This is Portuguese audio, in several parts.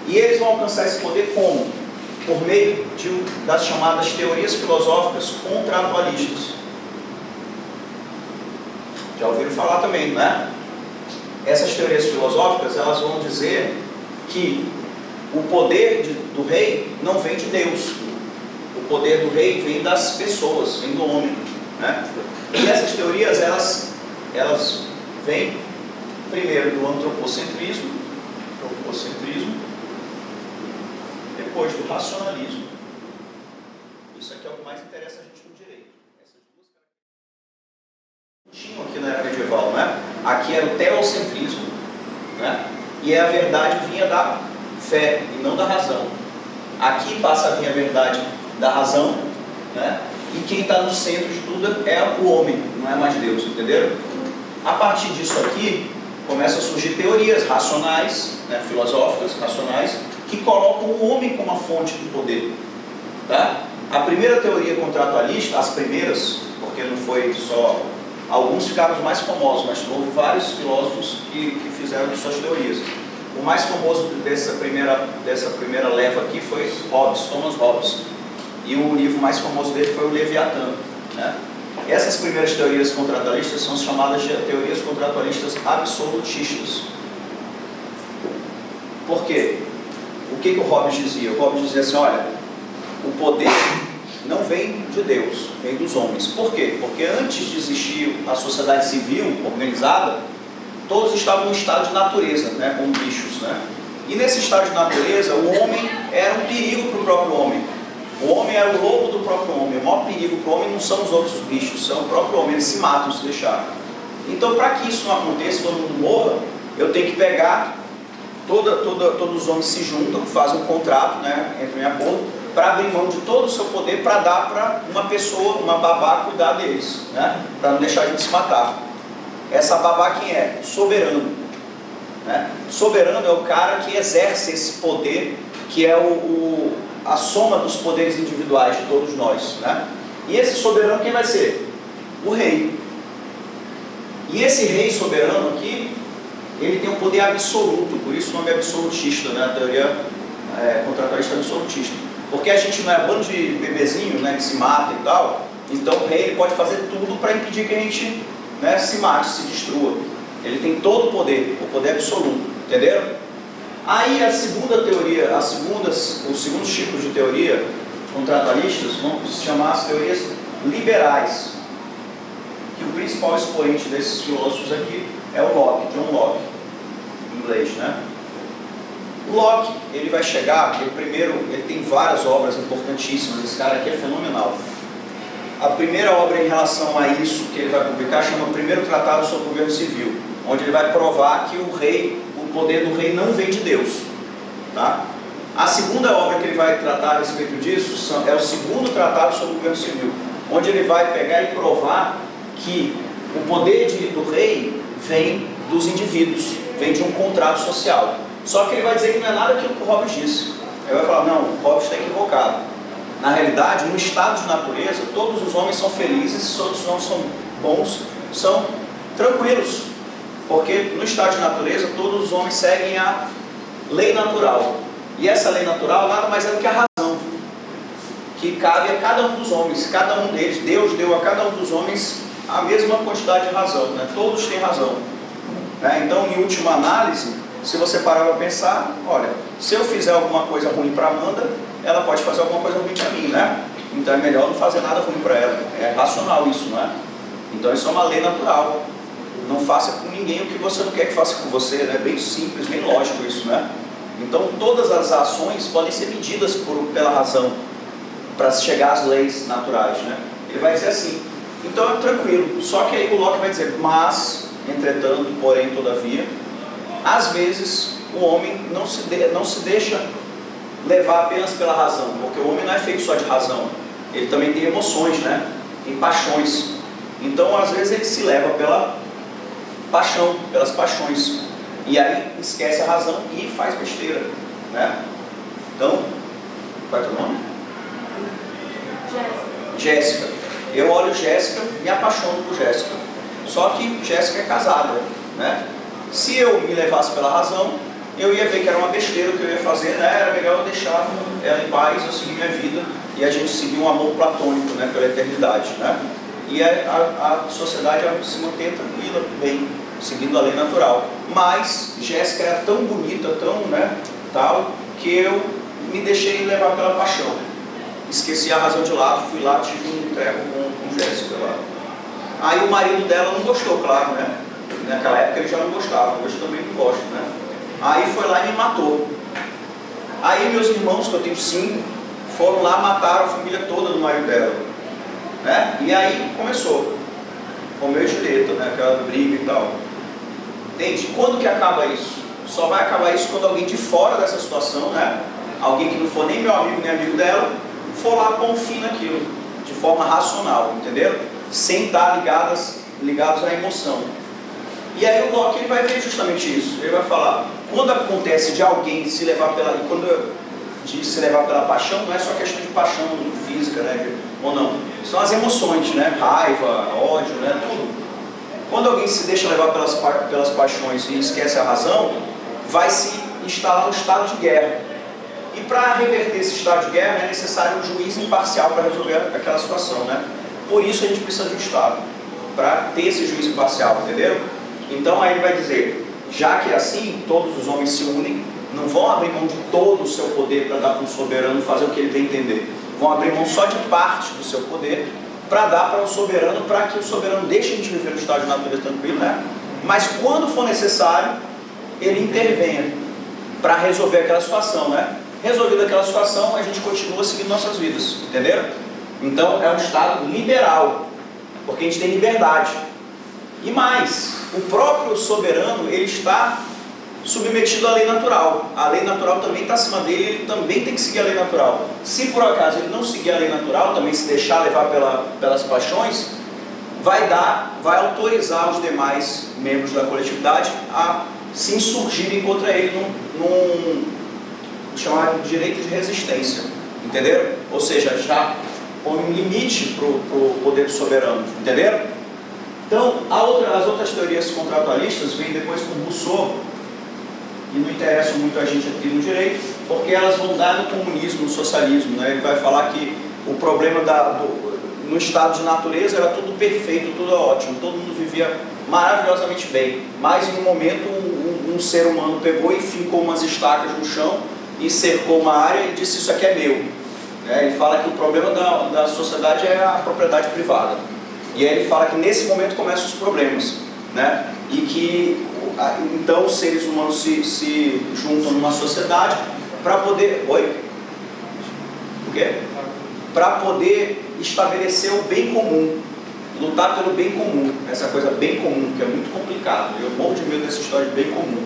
E eles vão alcançar esse poder como? Por meio das chamadas teorias filosóficas contratualistas. Já ouviram falar também, né? Essas teorias filosóficas, elas vão dizer que o poder do rei não vem de Deus. O poder do rei vem das pessoas, vem do homem, né? E essas teorias, elas vêm primeiro do antropocentrismo, depois do racionalismo. Isso aqui é o que mais interessa a gente no direito. Essas duas características tinham aqui na era medieval, né? Aqui era o teocentrismo, né? E a verdade vinha da fé e não da razão. Aqui passa a vir a verdade da razão, né? E quem está no centro de tudo é o homem, não é mais Deus, entenderam? A partir disso aqui, começam a surgir teorias racionais, né, filosóficas, racionais, que colocam o homem como a fonte do poder. Tá? A primeira teoria contratualista, as primeiras, porque não foi só... Alguns ficaram os mais famosos, mas houve vários filósofos que fizeram suas teorias. O mais famoso dessa primeira leva aqui foi Thomas Hobbes. E o livro mais famoso dele foi o Leviatã, né? Essas primeiras teorias contratualistas são chamadas de teorias contratualistas absolutistas. Por quê? O que o Hobbes dizia? O Hobbes dizia assim, olha, o poder não vem de Deus, vem dos homens. Por quê? Porque antes de existir a sociedade civil organizada, todos estavam no estado de natureza, né, como bichos, né? E nesse estado de natureza, o homem era um perigo para o próprio homem. O homem era o lobo do próprio homem. O maior perigo para o homem não são os outros bichos, são o próprio homem. Eles se matam se deixar. Então, para que isso não aconteça, todo mundo morra, eu tenho que pegar, todos os homens se juntam, fazem um contrato, né, entre em acordo, para abrir mão de todo o seu poder para dar para uma pessoa, uma babá, cuidar deles, né, para não deixar a gente se matar. Essa babá quem é? Soberano. Né? Soberano é o cara que exerce esse poder, que é a soma dos poderes individuais de todos nós, né? E esse soberano quem vai ser? O rei. E esse rei soberano aqui, ele tem um poder absoluto, por isso o nome é absolutista, né? A teoria contratualista absolutista. Porque a gente não é bando de bebezinho, né, que se mata e tal, então o rei ele pode fazer tudo para impedir que a gente, né, se mate, se destrua. Ele tem todo o poder absoluto, entenderam? Aí a segunda teoria, os segundos tipos de teoria contratualistas vão se chamar as teorias liberais. Que o principal expoente desses filósofos aqui é o Locke, John Locke, em inglês, né? O Locke, ele vai chegar, ele tem várias obras importantíssimas, esse cara aqui é fenomenal. A primeira obra em relação a isso que ele vai publicar chama o Primeiro Tratado sobre o Governo Civil, onde ele vai provar que o poder do rei não vem de Deus. Tá? A segunda obra que ele vai tratar a respeito disso é o Segundo Tratado sobre o Governo Civil, onde ele vai pegar e provar que o poder do rei vem dos indivíduos, vem de um contrato social. Só que ele vai dizer que não é nada aquilo que o Hobbes disse. Ele vai falar, não, o Hobbes está equivocado. Na realidade, no estado de natureza, todos os homens são felizes, todos os homens são bons, são tranquilos. Porque no estado de natureza, todos os homens seguem a lei natural. E essa lei natural nada mais é do que a razão, que cabe a cada um dos homens, cada um deles. Deus deu a cada um dos homens a mesma quantidade de razão, né? Todos têm razão. Né? Então, em última análise, se você parar para pensar, olha, se eu fizer alguma coisa ruim para Amanda, ela pode fazer alguma coisa ruim para mim, né? Então é melhor não fazer nada ruim para ela. É racional isso, não é? Então isso é uma lei natural. Não faça com ninguém o que você não quer que faça com você, né? Bem simples, bem lógico isso, né? Então todas as ações podem ser medidas pela razão, para chegar às leis naturais, né? Ele vai dizer assim, então é tranquilo. Só que aí o Locke vai dizer, mas, entretanto, porém, todavia, às vezes o homem não se deixa levar apenas pela razão, porque o homem não é feito só de razão, ele também tem emoções, né? Tem paixões. Então às vezes ele se leva pela paixão, pelas paixões, e aí esquece a razão e faz besteira, né? Então, qual é o teu nome? Jéssica. Eu olho Jéssica, me apaixono por Jéssica. Só que Jéssica é casada, né? Se eu me levasse pela razão, eu ia ver que era uma besteira o que eu ia fazer, né? Era melhor eu deixar ela em paz, eu seguir minha vida e a gente seguir um amor platônico, né? Pela eternidade, né? E a sociedade se mantém tranquila, bem, seguindo a lei natural. Mas Jéssica era tão bonita, tão, né, tal, que eu me deixei levar pela paixão. Esqueci a razão de lado, fui lá, tive um treco com Jéssica lá. Aí o marido dela não gostou, claro, né? Naquela época ele já não gostava, hoje também não gosto, né? Aí foi lá e me matou. Aí meus irmãos, que eu tenho 5, foram lá, mataram a família toda do marido dela, né? E aí começou, Romeu e Julieta, né? Aquela briga e tal. Entende? Quando que acaba isso? Só vai acabar isso quando alguém de fora dessa situação, né? Alguém que não for nem meu amigo nem amigo dela, for lá pôr um fim naquilo, de forma racional, entenderam? Sem estar ligados à emoção. E aí o Locke ele vai ver justamente isso. Ele vai falar, quando acontece de alguém se levar pela... E quando eu diz se levar pela paixão, não é só questão de paixão física, né? Ou não. São as emoções, né? Raiva, ódio, né? Tudo. Quando alguém se deixa levar pelas paixões e esquece a razão, vai se instalar um estado de guerra. E para reverter esse estado de guerra é necessário um juiz imparcial para resolver aquela situação, né? Por isso a gente precisa de um Estado, para ter esse juiz imparcial, entenderam? Então aí ele vai dizer, já que é assim, todos os homens se unem, não vão abrir mão de todo o seu poder para dar para o soberano fazer o que ele bem entender. Vão abrir mão só de parte do seu poder para dar para o soberano, para que o soberano deixe a gente viver no estado de natureza tranquilo, né? Mas quando for necessário, ele intervenha para resolver aquela situação, né? Resolvida aquela situação, a gente continua seguindo nossas vidas, entenderam? Então é um estado liberal, porque a gente tem liberdade. E mais, o próprio soberano, ele está submetido à lei natural. A lei natural também está acima dele, ele também tem que seguir a lei natural. Se por acaso ele não seguir a lei natural, também se deixar levar pelas paixões, vai autorizar os demais membros da coletividade a se insurgirem contra ele num chamado de direito de resistência. Entenderam? Ou seja, já põe um limite para o poder do soberano. Entenderam? Então, as outras teorias contratualistas vêm depois com Rousseau, e não interessam muito a gente aqui no direito, porque elas vão dar no comunismo, no socialismo, né? Ele vai falar que o problema no estado de natureza era tudo perfeito, tudo ótimo, todo mundo vivia maravilhosamente bem, mas em um momento um ser humano pegou e fincou umas estacas no chão e cercou uma área e disse: isso aqui é meu. Ele fala que o problema da sociedade é a propriedade privada. E aí ele fala que nesse momento começam os problemas, né? E que então os seres humanos se juntam numa sociedade para poder... Oi? O quê? Para poder estabelecer o bem comum, lutar pelo bem comum, essa coisa bem comum, que é muito complicado. Eu morro de medo dessa história de bem comum,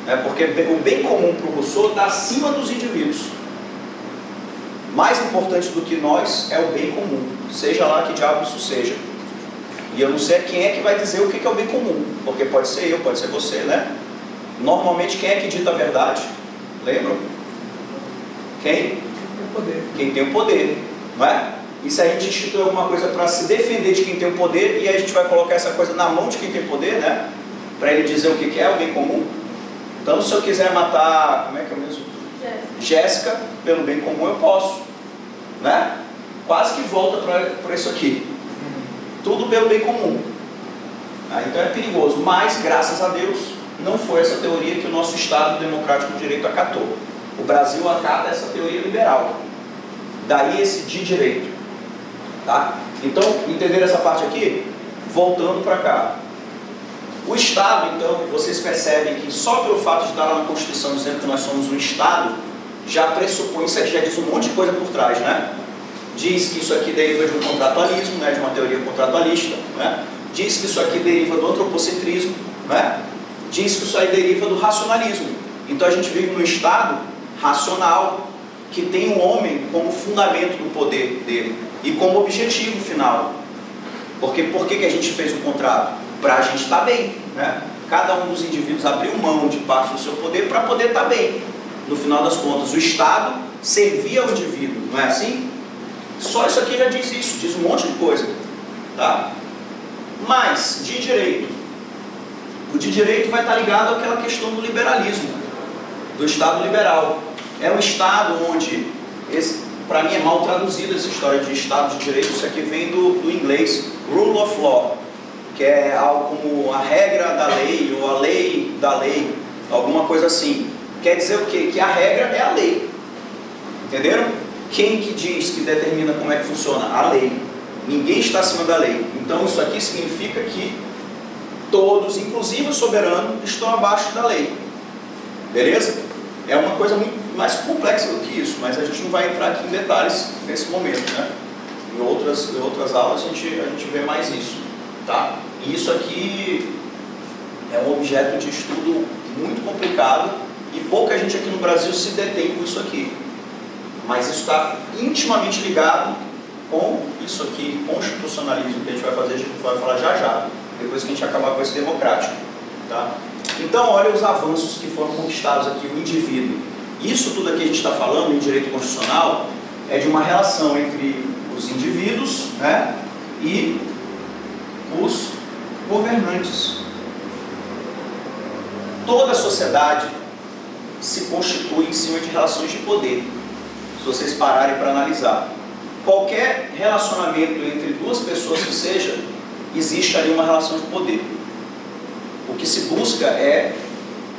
né? Porque o bem comum para o Rousseau está acima dos indivíduos. Mais importante do que nós é o bem comum, seja lá que diabo isso seja. E eu não sei quem é que vai dizer o que é o bem comum, porque pode ser eu, pode ser você, né? Normalmente quem é que dita a verdade? Lembram? Quem? Quem tem o poder, não é? E se a gente institui alguma coisa para se defender de quem tem o poder, e aí a gente vai colocar essa coisa na mão de quem tem poder, né? Para ele dizer o que é o bem comum. Então se eu quiser matar, como é que é mesmo? Jéssica, pelo bem comum eu posso, né? Quase que volta para isso aqui. Tudo pelo bem comum. Então é perigoso, mas graças a Deus não foi essa teoria que o nosso Estado Democrático de Direito acatou. O Brasil acata essa teoria liberal, daí esse de direito, tá? Então, entenderam essa parte aqui? Voltando para cá, o Estado, então, vocês percebem que só pelo fato de estar lá na Constituição dizendo que nós somos um Estado, já pressupõe, isso aqui já diz um monte de coisa por trás, né? Diz que isso aqui deriva de um contratualismo, né, de uma teoria contratualista, né? Diz que isso aqui deriva do antropocentrismo, né? Diz que isso aí deriva do racionalismo. Então a gente vive num Estado racional, que tem o homem como fundamento do poder dele e como objetivo final. Porque por que a gente fez o contrato? Para a gente estar bem, né? Cada um dos indivíduos abriu mão de parte do seu poder para poder estar bem. No final das contas, o Estado servia ao indivíduo, não é assim? Só isso aqui já diz isso, diz um monte de coisa, tá? Mas, de direito, o de direito vai estar ligado àquela questão do liberalismo. do Estado liberal. É um Estado onde, para mim é mal traduzido essa história de Estado de Direito, isso aqui vem do inglês, rule of law, que é algo como a regra da lei, ou a lei da lei, alguma coisa assim. Quer dizer o quê? Que a regra é a lei. Entenderam? Quem que diz, que determina como é que funciona? A lei. Ninguém está acima da lei. Então isso aqui significa que todos, inclusive o soberano, estão abaixo da lei. Beleza? É uma coisa muito mais complexa do que isso, mas a gente não vai entrar aqui em detalhes nesse momento, né? Em outras aulas a gente vê mais isso, tá? E isso aqui é um objeto de estudo muito complicado e pouca gente aqui no Brasil se detém com isso aqui. Mas isso está intimamente ligado com isso aqui, constitucionalismo, que a gente vai fazer, a gente vai falar já, depois que a gente acabar com esse democrático, tá? Então, olha os avanços que foram conquistados aqui, o indivíduo. Isso tudo aqui a gente está falando em direito constitucional é de uma relação entre os indivíduos, né, e os governantes. Toda a sociedade se constitui em cima de relações de poder, se vocês pararem para analisar. Qualquer relacionamento entre duas pessoas que seja, existe ali uma relação de poder. O que se busca é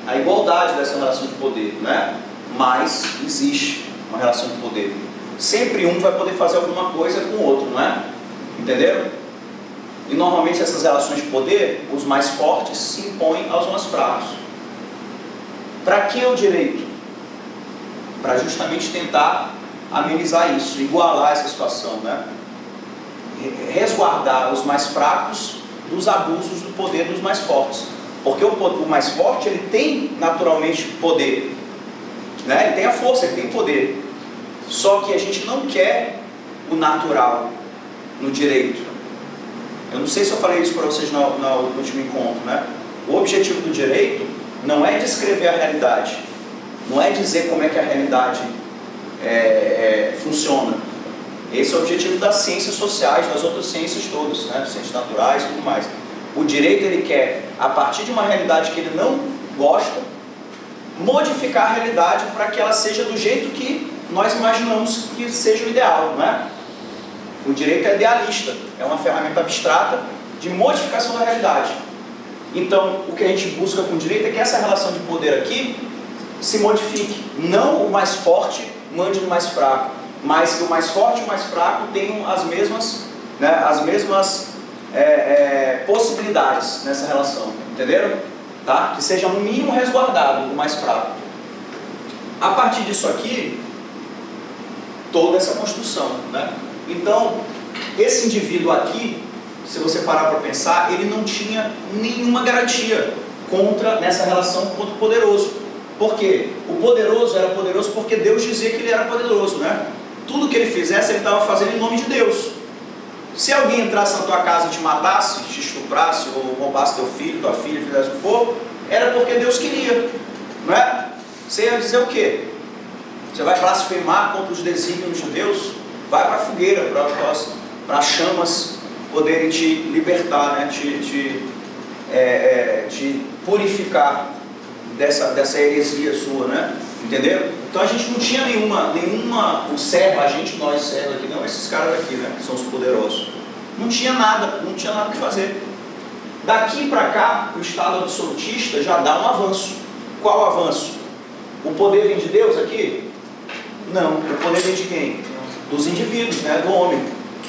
a igualdade dessa relação de poder, né? Mas existe uma relação de poder. Sempre um vai poder fazer alguma coisa com o outro, não é? Entenderam? E normalmente essas relações de poder, os mais fortes se impõem aos mais fracos. Para que o direito? Para justamente tentar amenizar isso, igualar essa situação, né? Resguardar os mais fracos dos abusos do poder dos mais fortes. Porque o mais forte, ele tem naturalmente poder, né? Ele tem a força, ele tem poder. Só que a gente não quer o natural no direito. Eu não sei se eu falei isso para vocês no último encontro, né? O objetivo do direito não é descrever a realidade, não é dizer como é que a realidade funciona. Esse é o objetivo das ciências sociais, das outras ciências todas, né? Ciências naturais e tudo mais. O direito, ele quer, a partir de uma realidade que ele não gosta, modificar a realidade para que ela seja do jeito que nós imaginamos que seja o ideal, não é? O direito é idealista, é uma ferramenta abstrata de modificação da realidade. Então, o que a gente busca com o direito é que essa relação de poder aqui se modifique. Não o mais forte mande no mais fraco, mas que o mais forte e o mais fraco tenham as mesmas, né, possibilidades nessa relação, entenderam? Tá? Que seja no mínimo resguardado o mais fraco. A partir disso aqui, toda essa construção, né? Então, esse indivíduo aqui, se você parar para pensar, ele não tinha nenhuma garantia nessa relação contra o poderoso. Por quê? O poderoso era poderoso porque Deus dizia que ele era poderoso, né? Tudo que ele fizesse, ele estava fazendo em nome de Deus. Se alguém entrasse na tua casa e te matasse, te estuprasse, ou roubasse teu filho, tua filha, fizesse o que for, era porque Deus queria, não é? Você ia dizer o quê? Você vai blasfemar contra os desígnios de Deus? Vai para a fogueira, para as chamas poderem te libertar, né? te purificar dessa heresia sua, né? Entenderam? Então a gente não tinha nenhuma o servo, a gente, nós servos aqui, não esses caras aqui, né? Que são os poderosos. Não tinha nada o que fazer. Daqui para cá, o Estado absolutista já dá um avanço. Qual o avanço? O poder vem de Deus aqui? Não. O poder vem de quem? Dos indivíduos, né? Do homem.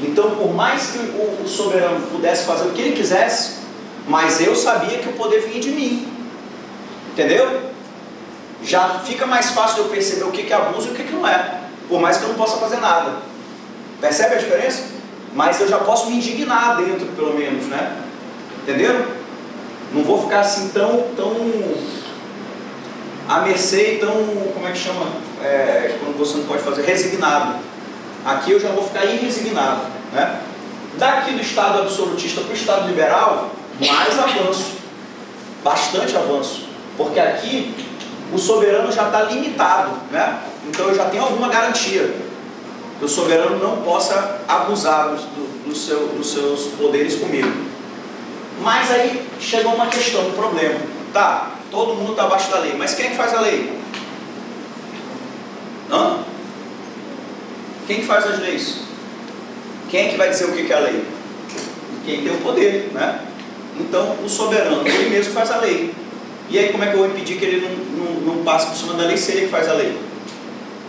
Então, por mais que o soberano pudesse fazer o que ele quisesse, mas eu sabia que o poder vinha de mim. Entendeu? Já fica mais fácil de eu perceber o que é abuso e o que não é. Por mais que eu não possa fazer nada. Percebe a diferença? Mas eu já posso me indignar dentro, pelo menos, né? Entenderam? Não vou ficar assim tão à mercê e tão, como é que chama? Quando você não pode fazer, resignado. Aqui eu já vou ficar irresignado, né? Daqui do Estado absolutista para o Estado liberal, mais avanço. Bastante avanço. Porque aqui o soberano já está limitado, né? Então eu já tenho alguma garantia que o soberano não possa abusar dos seus poderes comigo. Mas aí chegou uma questão, um problema. Tá, todo mundo está abaixo da lei, mas quem é que faz a lei? Quem que faz as leis? Quem é que vai dizer o que é a lei? Quem tem o poder, né? Então, o soberano, ele mesmo faz a lei. E aí, como é que eu vou impedir que ele não passe por cima da lei se ele que faz a lei?